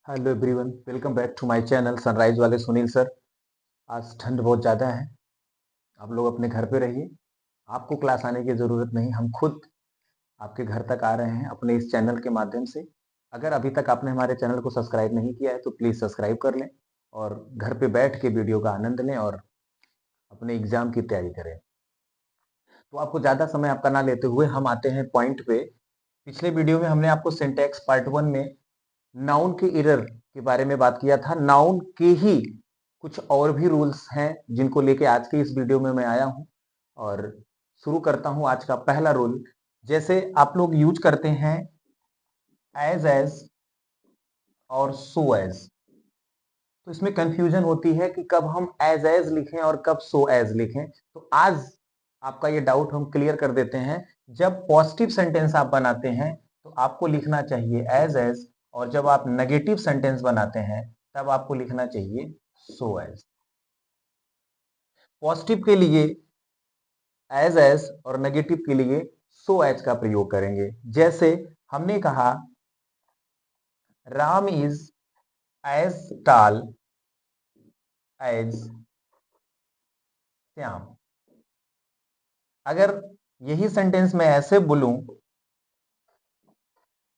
Hello everyone, welcome back to my channel Sunrise वाले Sunil sir. आज ठंड बहुत ज़्यादा है। आप लोग अपने घर पे रहिए। आपको क्लास आने की ज़रूरत नहीं, हम खुद आपके घर तक आ रहे हैं अपने इस चैनल के माध्यम से। अगर अभी तक आपने हमारे चैनल को सब्सक्राइब नहीं किया है तो प्लीज़ सब्सक्राइब कर लें और घर पे बैठ के वीडियो का आनंद लें और अपने एग्ज़ाम की तैयारी करें। तो आपको ज़्यादा समय आपका ना लेते हुए हम आते हैं पॉइंट पे। पिछले वीडियो में हमने आपको सिंटैक्स पार्ट 1 में नाउन के एरर के बारे में बात किया था। नाउन के ही कुछ और भी रूल्स हैं जिनको लेके आज के इस वीडियो में मैं आया हूं और शुरू करता हूं आज का पहला रूल। जैसे आप लोग यूज करते हैं एज और सो एज, तो इसमें कंफ्यूजन होती है कि कब हम एज लिखें और कब सो एज लिखें। तो आज आपका ये डाउट हम क्लियर कर देते हैं। जब पॉजिटिव सेंटेंस आप बनाते हैं तो आपको लिखना चाहिए एज, और जब आप नेगेटिव सेंटेंस बनाते हैं तब आपको लिखना चाहिए सो एज। पॉजिटिव के लिए एज और नेगेटिव के लिए सो एज का प्रयोग करेंगे। जैसे हमने कहा Ram is as tall as Shyam. अगर यही सेंटेंस मैं ऐसे बोलूं,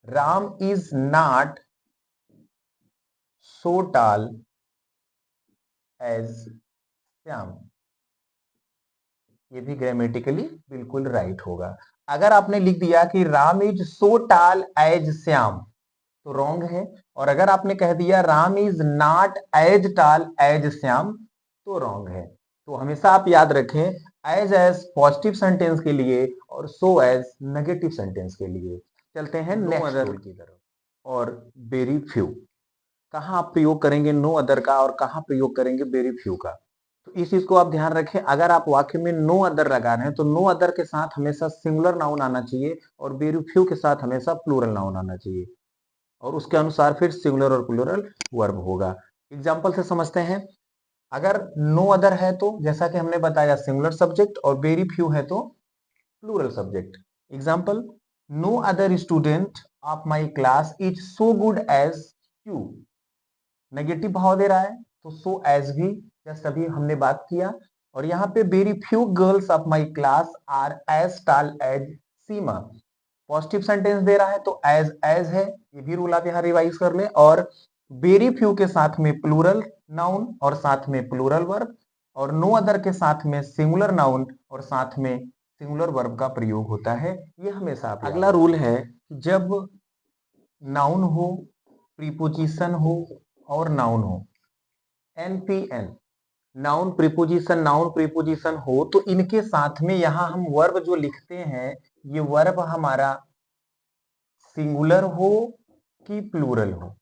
Ram is not so tall as Shyam, ये भी ग्रामेटिकली बिल्कुल राइट होगा। अगर आपने लिख दिया कि Ram is so tall as Shyam तो रॉन्ग है, और अगर आपने कह दिया Ram is not as tall as Shyam तो रॉन्ग है। तो हमेशा आप याद रखें एज पॉजिटिव सेंटेंस के लिए और सो एज नेगेटिव सेंटेंस के लिए। चलते हैं नेक्स्ट रूल की तरफ। और वेरी फ्यू, कहाँ आप प्रयोग करेंगे नो अदर का और कहाँ प्रयोग करेंगे वेरी फ्यू का, तो इस चीज को आप ध्यान रखें। अगर आप वाक्य में नो अदर लगा रहे हैं तो नो अदर के साथ हमेशा सिंगुलर नाउन आना चाहिए और वेरी फ्यू के साथ हमेशा प्लूरल नाउन आना चाहिए, और उसके अनुसार फिर सिंगुलर और प्लूरल वर्ब होगा। एग्जाम्पल से समझते हैं। अगर नो अदर है तो जैसा कि हमने बताया सिंगुलर सब्जेक्ट, और वेरी फ्यू है तो plural subject. Example, no other student of my class is so good as you. Negative भाव दे रहा है तो सो एज भी जस्ट अभी हमने बात किया। और यहाँ पे very few girls of my class are as tall as Seema. Positive sentence दे रहा है तो एज है, ये भी रूल आप यहाँ रिवाइज कर ले। और वेरी फ्यू के साथ में प्लूरल नाउन और साथ में प्लूरल वर्ब, और नो अदर के साथ में सिंगुलर नाउन और साथ में सिंगुलर वर्ब का प्रयोग होता है। ये हमेशा आप अगला रूल है, जब नाउन हो, प्रीपोजिशन हो और नाउन हो, एनपीएन, नाउन प्रीपोजिशन हो, तो इनके साथ में यहां हम वर्ब जो लिखते हैं ये वर्ब हमारा सिंगुलर हो कि प्लूरल हो।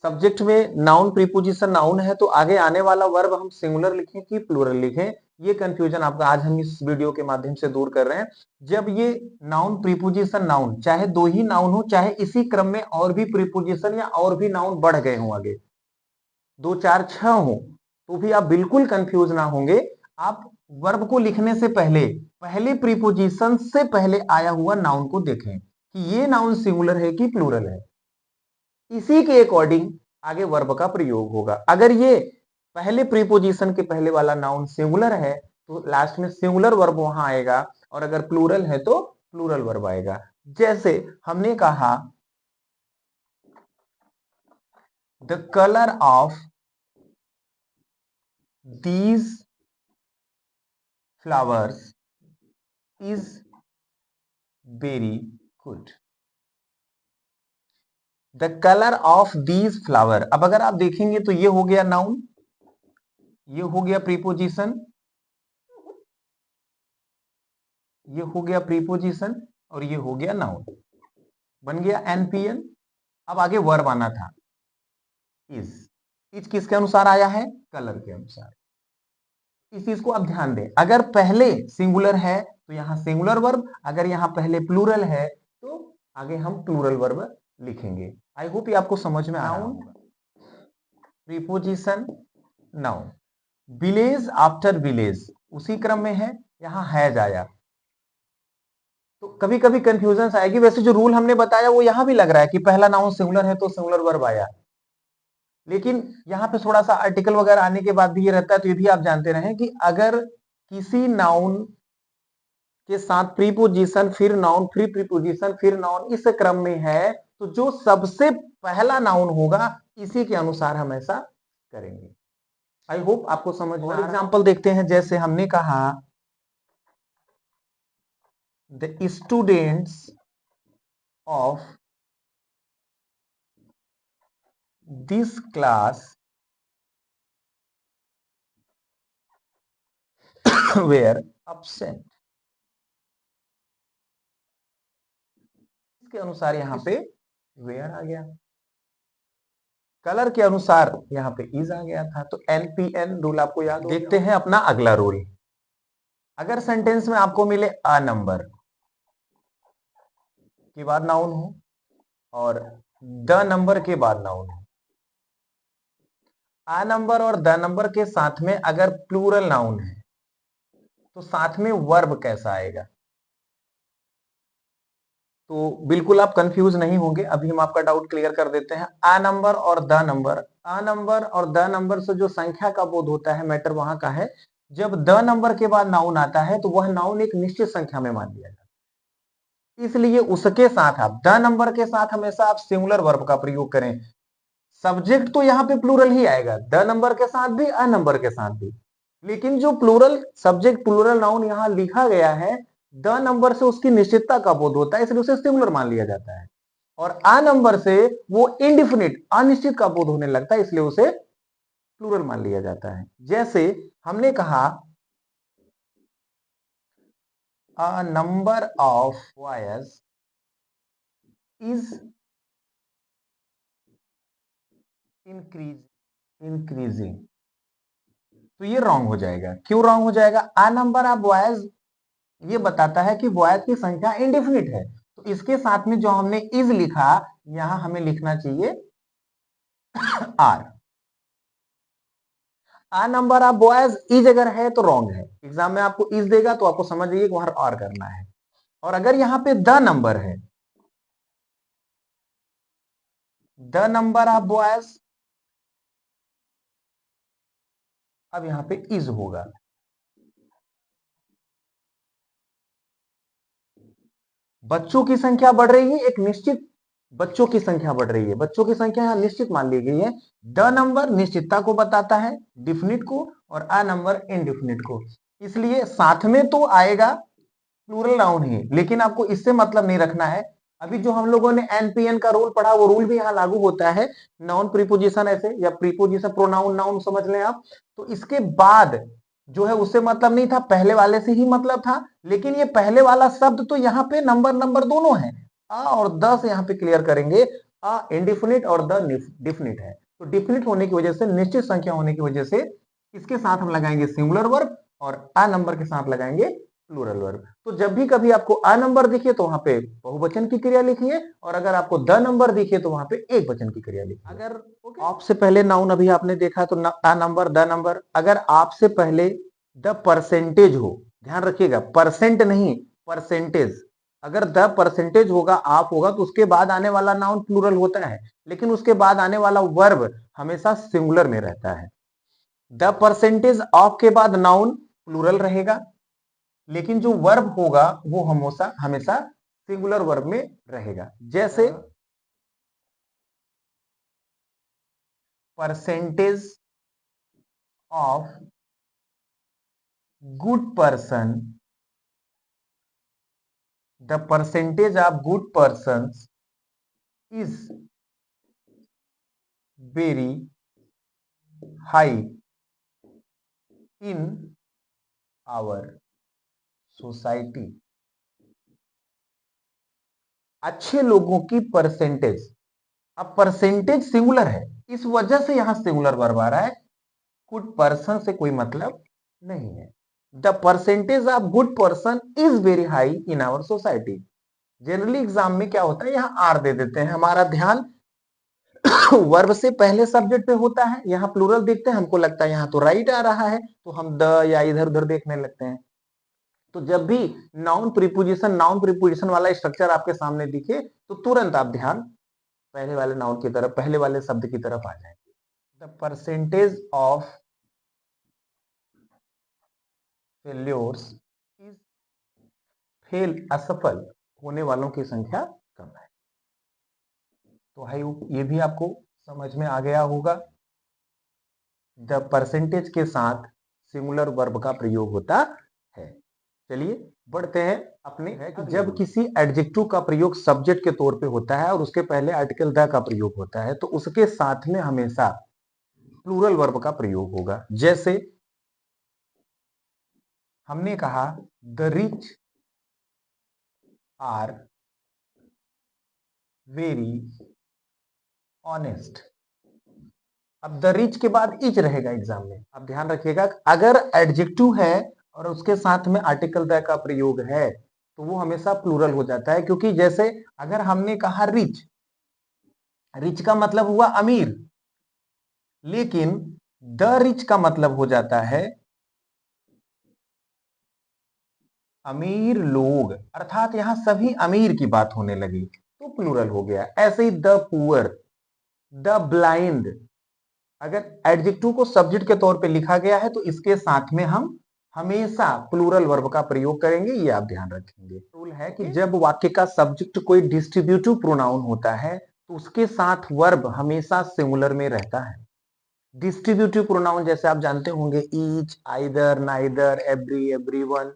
सब्जेक्ट में नाउन प्रीपोजिशन नाउन है तो आगे आने वाला वर्ब हम सिंगुलर लिखें कि प्लूरल लिखें, ये कंफ्यूजन आपका आज हम इस वीडियो के माध्यम से दूर कर रहे हैं। जब ये नाउन प्रीपोजिशन नाउन, चाहे दो ही नाउन हो, चाहे इसी क्रम में और भी प्रीपोजिशन या और भी नाउन बढ़ गए हों, आगे 2 4 6 हो, तो भी आप बिल्कुल कंफ्यूज ना होंगे। आप वर्ब को लिखने से पहले पहले प्रीपोजिशन से पहले आया हुआ नाउन को देखें कि ये नाउन सिंगुलर है कि प्लूरल है, इसी के अकॉर्डिंग आगे वर्ब का प्रयोग होगा। अगर ये पहले प्रीपोजिशन के पहले वाला नाउन सिंगुलर है तो लास्ट में सिंगुलर वर्ब वहां आएगा, और अगर प्लूरल है तो प्लूरल वर्ब आएगा। जैसे हमने कहा the colour of these flowers is very good. The colour of these flower, अब अगर आप देखेंगे तो ये हो गया नाउन, ये हो गया प्रीपोजिशन, ये हो गया प्रीपोजिशन, और ये हो गया नाउन, बन गया एनपीएन। अब आगे वर्ब आना था इज किसके अनुसार आया है, कलर के अनुसार। इस चीज को आप ध्यान दें, अगर पहले सिंगुलर है तो यहां सिंगुलर वर्ब, अगर यहां पहले प्लूरल है तो आगे हम प्लूरल वर्ब लिखेंगे। आई होप ये आपको समझ में आ रहा होगा। Preposition noun, village after village उसी क्रम में है, यहां हैज आया, तो कभी कभी कंफ्यूजन आएगी। वैसे जो रूल हमने बताया वो यहां भी लग रहा है कि पहला नाउन सिंगुलर है तो सिंगुलर वर्ब आया, लेकिन यहाँ पे थोड़ा सा आर्टिकल वगैरह आने के बाद भी ये रहता है। तो ये भी आप जानते रहे कि अगर किसी नाउन के साथ प्रीपोजिशन फिर नाउन फिर प्रीपोजिशन फिर नाउन इस क्रम में है, तो जो सबसे पहला नाउन होगा इसी के अनुसार हम ऐसा करेंगे। आई होप आपको समझ में। और एग्जांपल देखते हैं, जैसे हमने कहा the students of this class were absent, इसके अनुसार यहां पे वेयर आ गया, कलर के अनुसार यहां पे इज आ गया था। तो एनपीएन रूल आपको याद हो। देखते हैं अपना अगला रूल। अगर सेंटेंस में आपको मिले अ नंबर के बाद नाउन हो और द नंबर के बाद नाउन हो, आ नंबर और द नंबर के साथ में अगर प्लूरल नाउन है तो साथ में वर्ब कैसा आएगा? तो बिल्कुल आप कंफ्यूज नहीं होंगे, अभी हम आपका डाउट क्लियर कर देते हैं। आ नंबर और द नंबर, आ नंबर और द नंबर से जो संख्या का बोध होता है, मैटर वहां का है जब द नंबर के बाद नाउन आता है तो वह नाउन एक निश्चित संख्या में मान लिया जाता है। इसलिए उसके साथ आप द नंबर के साथ हमेशा आप सिंगुलर वर्ब का प्रयोग करें। सब्जेक्ट तो यहां पे प्लूरल ही आएगा, द नंबर के साथ भी अ नंबर के साथ भी, लेकिन जो प्लूरल सब्जेक्ट प्लूरल नाउन यहां लिखा गया है द नंबर से उसकी निश्चितता का बोध होता है, इसलिए उसे सिंगुलर मान लिया जाता है। और आ नंबर से वो इनडिफिनिट अनिश्चित का बोध होने लगता है, इसलिए उसे प्लूरल मान लिया जाता है। जैसे हमने कहा a number of boys is increasing, तो ये रॉन्ग हो जाएगा। क्यों रॉन्ग हो जाएगा? आ नंबर ऑफ बॉयज ये बताता है कि बॉयज की संख्या इंडेफिनिट है, तो इसके साथ में जो हमने इज लिखा यहां हमें लिखना चाहिए are. A number of boys is अगर है तो रॉन्ग है, एग्जाम में आपको इज देगा तो आपको समझ जाइए वहां आर करना है। और अगर यहां पे द नंबर है, द नंबर ऑफ बॉयज, अब यहां पे इज होगा। बच्चों की संख्या बढ़ रही है, एक निश्चित बच्चों की संख्या बढ़ रही है, बच्चों की संख्या यहां निश्चित मान ली गई है। द नंबर निश्चितता को बताता है, डिफिनिट को, और आ नंबर इनडिफिनिट को, इसलिए साथ में तो आएगा प्लूरल नाउन ही, लेकिन आपको इससे मतलब नहीं रखना है। अभी जो हम लोगों ने एनपीएन का रूल पढ़ा वो रूल भी यहाँ लागू होता है। नाउन प्रीपोजिशन ऐसे या प्रीपोजिशन प्रोनाउन नाउन समझ लें आप, तो इसके बाद जो है उससे मतलब नहीं था, पहले वाले से ही मतलब था। लेकिन ये पहले वाला शब्द तो यहाँ पे नंबर नंबर दोनों है, आ और द से यहाँ पे क्लियर करेंगे। आ इंडिफिनिट और द डिफिनिट है, तो डिफिनिट होने की वजह से, निश्चित संख्या होने की वजह से इसके साथ हम लगाएंगे सिंगुलर वर्ब और आ नंबर के साथ लगाएंगे प्लूरल वर्ब। तो जब भी कभी आपको अ नंबर दिखे तो वहां पे बहुवचन की क्रिया लिखिए, और अगर आपको द नंबर दिखे तो वहां पे एक वचन की क्रिया लिखिए। अगर आप से पहले नाउन अभी आपने देखा तो अ नंबर द नंबर, अगर आपसे पहले द परसेंटेज हो, ध्यान रखिएगा परसेंट नहीं परसेंटेज, अगर द परसेंटेज होगा आप होगा तो उसके बाद आने वाला नाउन प्लूरल होता है, लेकिन उसके बाद आने वाला वर्ब हमेशा सिंगुलर में रहता है। द परसेंटेज ऑफ के बाद नाउन प्लूरल रहेगा, लेकिन जो वर्ब होगा वो हमेशा हमेशा सिंगुलर वर्ब में रहेगा। जैसे percentage of good person, the percentage of good person is very high in our society. अच्छे लोगों की परसेंटेज, अब परसेंटेज सिंगुलर है इस वजह से यहां सिंगुलर वर्ब आ रहा है, गुड पर्सन से कोई मतलब नहीं है। The percentage of good person is very high in our society. Generally exam में क्या होता है, यहां आर दे देते हैं, हमारा ध्यान वर्ब से पहले सब्जेक्ट पे होता है, यहां प्लूरल देखते हैं हमको लगता है यहां तो राइट आ रहा है, तो हम द या इधर उधर देखने लगते हैं। तो जब भी नाउन प्रीपोजिशन वाला स्ट्रक्चर आपके सामने दिखे तो तुरंत आप ध्यान पहले वाले नाउन की तरफ, पहले वाले शब्द की तरफ आ जाएंगे। The percentage of failures is, fail असफल होने वालों की संख्या कम है। तो आई होप ये भी आपको समझ में आ गया होगा। द परसेंटेज के साथ सिंगुलर वर्ब का प्रयोग होता है। चलिए बढ़ते हैं अपने है कि जब किसी एडजेक्टिव का प्रयोग सब्जेक्ट के तौर पे होता है और उसके पहले आर्टिकल द का प्रयोग होता है तो उसके साथ में हमेशा प्लूरल वर्ब का प्रयोग होगा। जैसे हमने कहा the rich are very honest. अब द रिच के बाद इच रहेगा एग्जाम में, आप ध्यान रखिएगा। अगर एडजेक्टिव है और उसके साथ में आर्टिकल द का प्रयोग है तो वो हमेशा प्लूरल हो जाता है, क्योंकि जैसे अगर हमने कहा रिच, रिच का मतलब हुआ अमीर, लेकिन द रिच का मतलब हो जाता है अमीर लोग, अर्थात यहां सभी अमीर की बात होने लगी तो प्लूरल हो गया। ऐसे ही द पुअर, द ब्लाइंड, अगर एडजेक्टिव को सब्जेक्ट के तौर पे लिखा गया है तो इसके साथ में हम हमेशा प्लूरल वर्ब का प्रयोग करेंगे, ये आप ध्यान रखेंगे। रूल है कि जब वाक्य का सब्जेक्ट कोई डिस्ट्रीब्यूटिव प्रोनाउन होता है तो उसके साथ वर्ब हमेशा सिंगुलर में रहता है। डिस्ट्रीब्यूटिव प्रोनाउन जैसे आप जानते होंगे each, either, neither, every, everyone,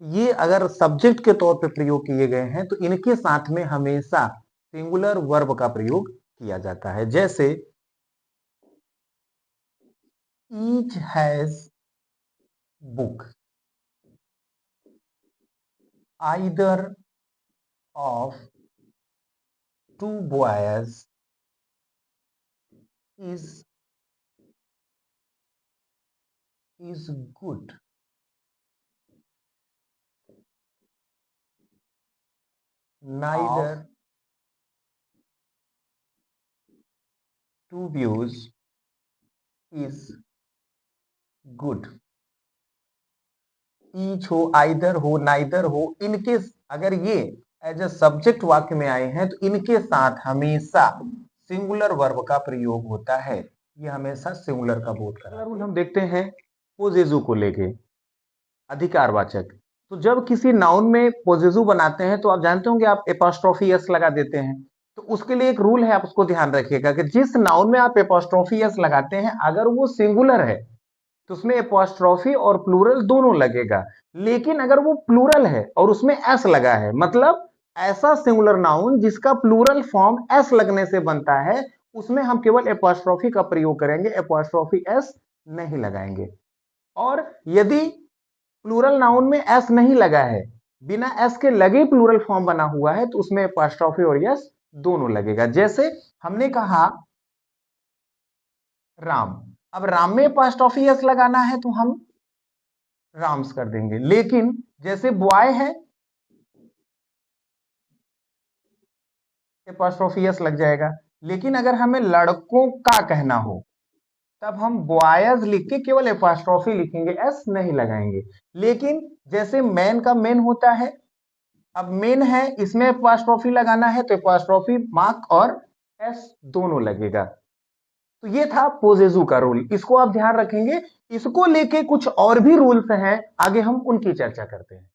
ये अगर सब्जेक्ट के तौर पे प्रयोग किए गए हैं तो इनके साथ में हमेशा सिंगुलर वर्ब का प्रयोग किया जाता है। जैसे each has book, either of two boys is good, neither two views is good. Each हो, आइदर हो, नाइदर हो, इनके अगर ये एज ए सब्जेक्ट वाक्य में आए हैं तो इनके साथ हमेशा सिंगुलर वर्ब का प्रयोग होता है। ये हमेशा सिंगुलर का बोध करा। रूल हम देखते हैं पोजेजू को लेके, अधिकारवाचक। तो जब किसी नाउन में पोजेजू बनाते हैं तो आप जानते होंगे आप एपॉस्ट्रोफी एस लगा देते हैं। तो उसके लिए एक रूल है, आप उसको ध्यान रखिएगा कि जिस नाउन में आप एपॉस्ट्रोफी एस लगाते हैं अगर वो सिंगुलर है तो उसमें एपॉस्ट्रोफी और प्लूरल दोनों लगेगा। लेकिन अगर वो प्लूरल है और उसमें एस लगा है, मतलब ऐसा सिंगुलर नाउन जिसका प्लूरल फॉर्म एस लगने से बनता है, उसमें हम केवल एपॉस्ट्रोफी का प्रयोग करेंगे, एपॉस्ट्रोफी एस नहीं लगाएंगे। और यदि प्लूरल नाउन में एस नहीं लगा है, बिना एस के लगे प्लूरल फॉर्म बना हुआ है, तो उसमें एपॉस्ट्रोफी और यस दोनों लगेगा। जैसे हमने कहा राम, अब राम में एपॉस्ट्रोफी एस लगाना है तो हम राम्स कर देंगे, लेकिन जैसे बॉय है एपॉस्ट्रोफी एस लग जाएगा। लेकिन अगर हमें लड़कों का कहना हो तब हम बॉयज लिख के केवल एपॉस्ट्रोफी लिखेंगे, एस नहीं लगाएंगे। लेकिन जैसे मैन का मेन होता है, अब मेन है इसमें एपॉस्ट्रोफी लगाना है तो एपॉस्ट्रोफी मार्क और एस दोनों लगेगा। तो ये था पोजेजू का रूल, इसको आप ध्यान रखेंगे। इसको लेके कुछ और भी रूल्स हैं, आगे हम उनकी चर्चा करते हैं।